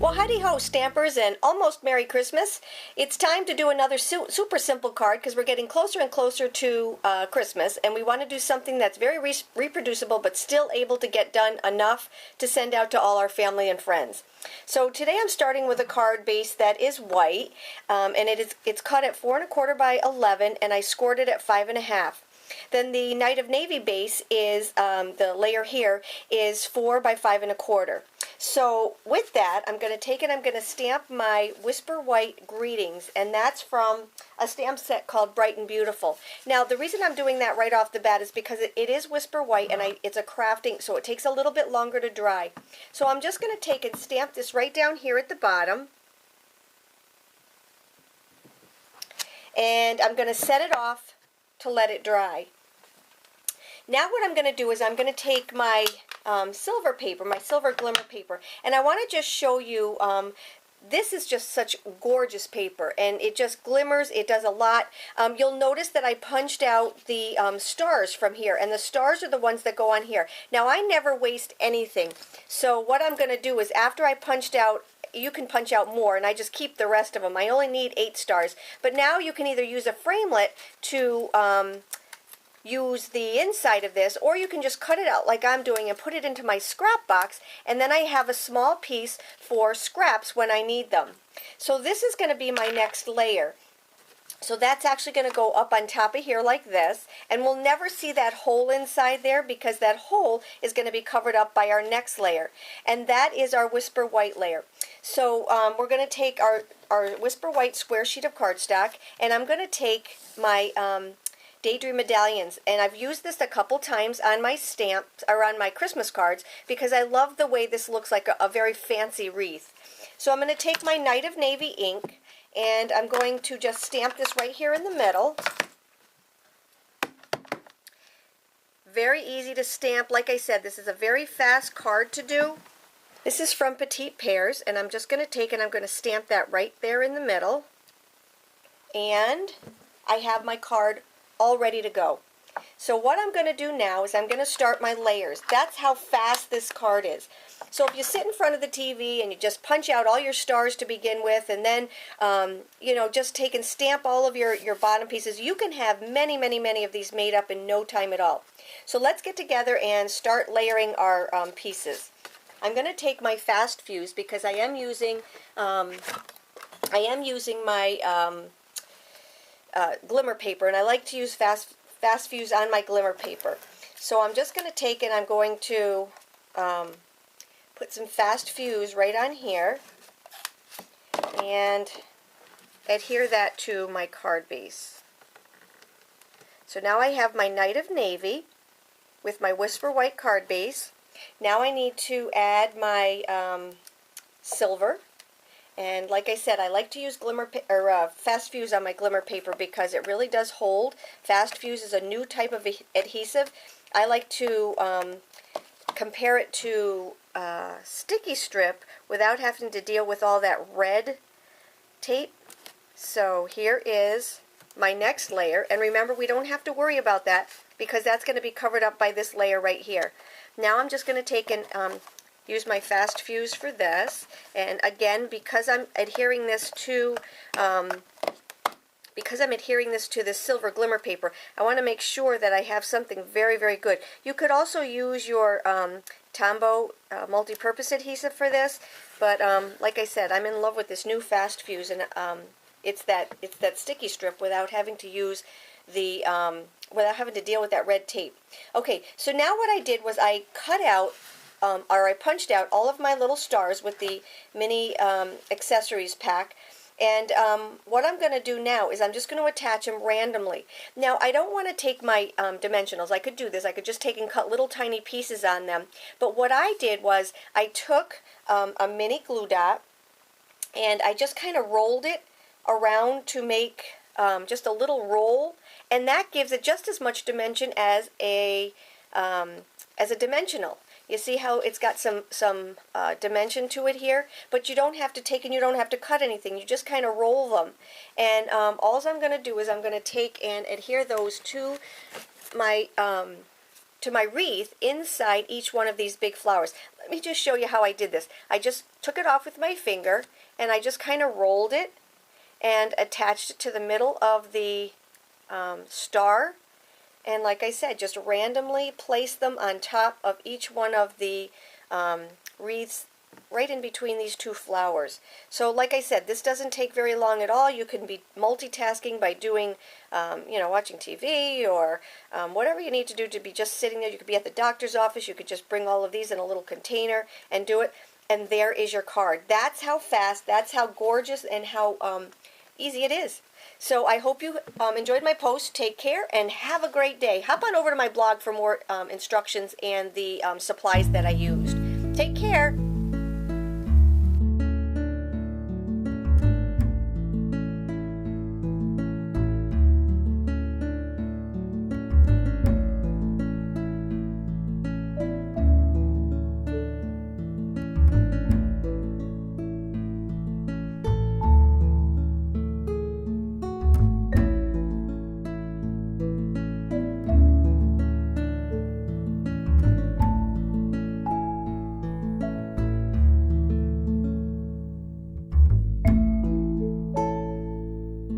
Well, howdy ho, Stampers, and almost Merry Christmas. It's time to do another super simple card because we're getting closer and closer to Christmas, and we want to do something that's very reproducible but still able to get done enough to send out to all our family and friends. So today I'm starting with a card base that is white, and it's cut at 4 1/4 by 11, and I scored it at 5 1/2. Then the Night of Navy base is, the layer here, is 4 by 5 1/4. So with that, I'm going to take it, I'm going to stamp my Whisper White Greetings, and that's from a stamp set called Bright and Beautiful. Now, the reason I'm doing that right off the bat is because it is Whisper White, and it's a crafting, so it takes a little bit longer to dry. So I'm just going to take and stamp this right down here at the bottom. And I'm going to set it off to let it dry. Now what I'm going to do is I'm going to take my silver paper, my silver glimmer paper, and I want to just show you, this is just such gorgeous paper, and it just glimmers, it does a lot. You'll notice that I punched out the stars from here, and the stars are the ones that go on here. Now I never waste anything, so what I'm going to do is after I punched out, you can punch out more, and I just keep the rest of them. I only need 8 stars, but now you can either use a framelit to use the inside of this, or you can just cut it out like I'm doing and put it into my scrap box, and then I have a small piece for scraps when I need them. So this is going to be my next layer. So that's actually going to go up on top of here like this, and we'll never see that hole inside there because that hole is going to be covered up by our next layer, and that is our Whisper White layer. So we're going to take our Whisper White square sheet of cardstock, and I'm going to take my Daydream Medallions, and I've used this a couple times on my stamps or on my Christmas cards because I love the way this looks like a very fancy wreath. So I'm going to take my Night of Navy ink, and I'm going to just stamp this right here in the middle. Very easy to stamp. Like I said, this is a very fast card to do. This is from Petite Pears, and I'm just going to take and I'm going to stamp that right there in the middle. And I have my card all ready to go. So what I'm going to do now is I'm going to start my layers. That's how fast this card is. So if you sit in front of the TV and you just punch out all your stars to begin with, and then you know, just take and stamp all of your bottom pieces, you can have many of these made up in no time at all. So let's get together and start layering our pieces. I'm going to take my fast fuse because I am using my glimmer paper, and I like to use fast fuse on my glimmer paper. So I'm just going to take and I'm going to put some fast fuse right on here and adhere that to my card base. So now I have my Night of Navy with my Whisper White card base. Now I need to add my silver. And like I said, I like to use fast fuse on my glimmer paper because it really does hold. Fast fuse is a new type of adhesive. I like to compare it to sticky strip without having to deal with all that red tape. So here is my next layer, and remember, we don't have to worry about that because that's going to be covered up by this layer right here. Now I'm just going to take and use my fast fuse for this, and again, because I'm adhering this to this silver glimmer paper, I want to make sure that I have something very good. You could also use your Tombow multi-purpose adhesive for this, but like I said, I'm in love with this new fast fuse, and it's that sticky strip without having to use the without having to deal with that red tape. Okay, so now what I did was I cut out or I punched out all of my little stars with the mini accessories pack, and what I'm going to do now is I'm just going to attach them randomly. Now I don't want to take my dimensionals. I could do this. I could just take and cut little tiny pieces on them, but what I did was I took a mini glue dot and I just kind of rolled it around to make just a little roll, and that gives it just as much dimension as a dimensional. You see how it's got some dimension to it here, but you don't have to take and you don't have to cut anything. You just kind of roll them. And all I'm going to do is I'm going to take and adhere those to my to my wreath inside each one of these big flowers. Let me just show you how I did this. I just took it off with my finger and I just kind of rolled it and attached it to the middle of the star. And like I said, just randomly place them on top of each one of the wreaths right in between these two flowers. So like I said, this doesn't take very long at all. You can be multitasking by doing, watching TV or whatever you need to do to be just sitting there. You could be at the doctor's office. You could just bring all of these in a little container and do it. And there is your card. That's how fast, that's how gorgeous, and how easy it is. So I hope you enjoyed my post. Take care and have a great day. Hop on over to my blog for more instructions and the supplies that I used. Take care.